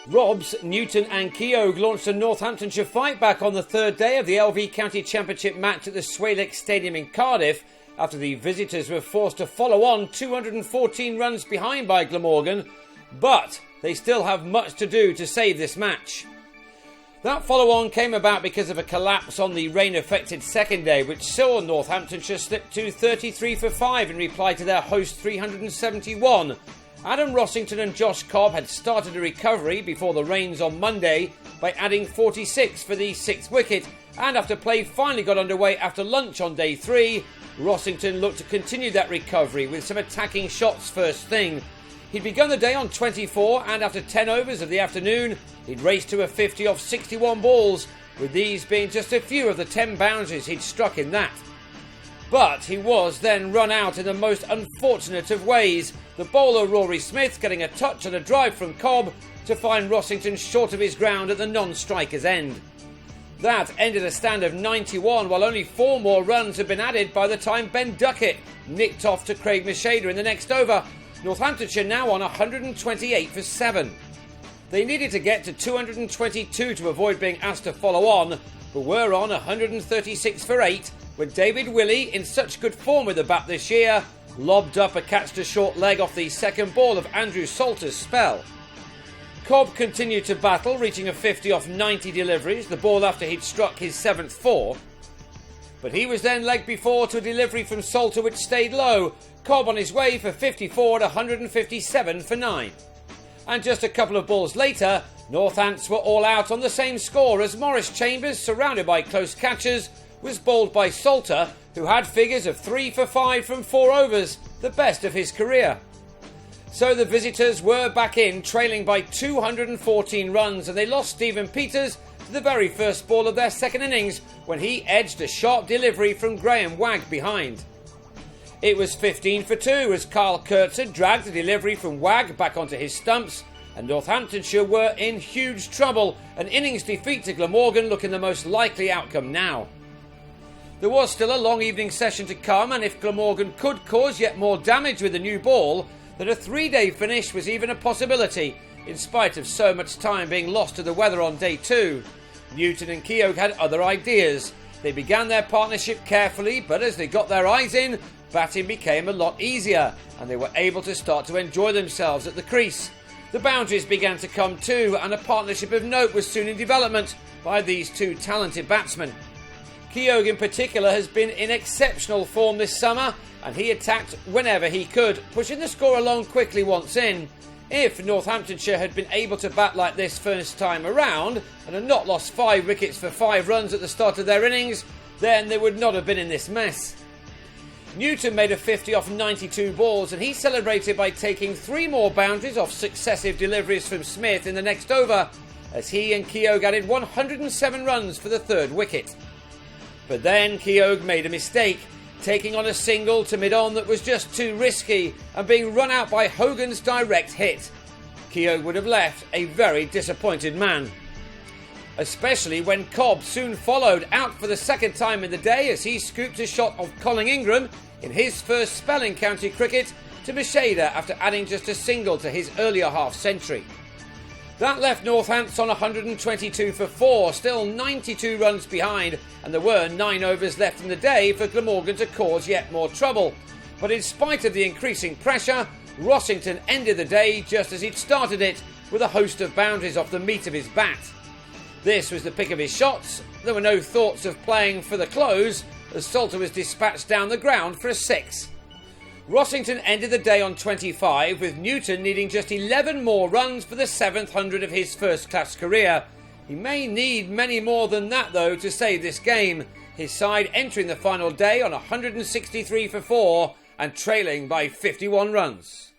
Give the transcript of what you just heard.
Robs, Newton and Keogh launched a Northamptonshire fight back on the third day of the LV County Championship match at the SWALEC Stadium in Cardiff after the visitors were forced to follow on 214 runs behind by Glamorgan, but they still have much to do to save this match. That follow-on came about because of a collapse on the rain-affected second day, which saw Northamptonshire slip to 33 for 5 in reply to their host 371. Adam Rossington and Josh Cobb had started a recovery before the rains on Monday by adding 46 for the sixth wicket, and after play finally got underway after lunch on day 3, Rossington looked to continue that recovery with some attacking shots first thing. He'd begun the day on 24, and after 10 overs of the afternoon, he'd raced to a 50 off 61 balls, with these being just a few of the 10 boundaries he'd struck in that. But he was then run out in the most unfortunate of ways, the bowler Rory Smith getting a touch and a drive from Cobb to find Rossington short of his ground at the non-striker's end. That ended a stand of 91, while only 4 more runs had been added by the time Ben Duckett nicked off to Craig Macheda in the next over. Northamptonshire now on 128 for 7. They needed to get to 222 to avoid being asked to follow on, but were on 136 for 8 when David Willey, in such good form with the bat this year, lobbed up a catch to short leg off the second ball of Andrew Salter's spell. Cobb continued to battle, reaching a 50 off 90 deliveries, the ball after he'd struck his 7th 4. But he was then legged before to a delivery from Salter which stayed low, Cobb on his way for 54 at 157 for 9. And just a couple of balls later, Northants were all out on the same score as Maurice Chambers, surrounded by close catchers, was bowled by Salter, who had figures of 3 for 5 from 4 overs, the best of his career. So the visitors were back in, trailing by 214 runs, and they lost Stephen Peters to the very first ball of their second innings when he edged a sharp delivery from Graham Wagg behind. It was 15 for 2 as Carl Kurtzer dragged the delivery from Wagg back onto his stumps, and Northamptonshire were in huge trouble, an innings defeat to Glamorgan looking the most likely outcome now. There was still a long evening session to come, and if Glamorgan could cause yet more damage with the new ball, that a 3-day finish was even a possibility, in spite of so much time being lost to the weather on day 2. Newton and Keogh had other ideas. They began their partnership carefully, but as they got their eyes in, batting became a lot easier, and they were able to start to enjoy themselves at the crease. The boundaries began to come too, and a partnership of note was soon in development by these two talented batsmen. Keogh in particular has been in exceptional form this summer, and he attacked whenever he could, pushing the score along quickly once in. If Northamptonshire had been able to bat like this first time around, and had not lost 5 wickets for 5 runs at the start of their innings, then they would not have been in this mess. Newton made a 50 off 92 balls, and he celebrated by taking 3 more boundaries off successive deliveries from Smith in the next over, as he and Keogh added 107 runs for the 3rd wicket. But then Keogh made a mistake, taking on a single to mid-on that was just too risky and being run out by Hogan's direct hit. Keogh would have left a very disappointed man, especially when Cobb soon followed out for the second time in the day as he scooped a shot of Colin Ingram in his first spell in county cricket to Macheda after adding just a single to his earlier half-century. That left Northants on 122 for 4, still 92 runs behind, and there were 9 overs left in the day for Glamorgan to cause yet more trouble. But in spite of the increasing pressure, Rossington ended the day just as he'd started it, with a host of boundaries off the meat of his bat. This was the pick of his shots. There were no thoughts of playing for the close, as Salter was dispatched down the ground for a 6. Rossington ended the day on 25, with Newton needing just 11 more runs for the 7th 100 of his first-class career. He may need many more than that, though, to save this game. His side entering the final day on 163 for 4 and trailing by 51 runs.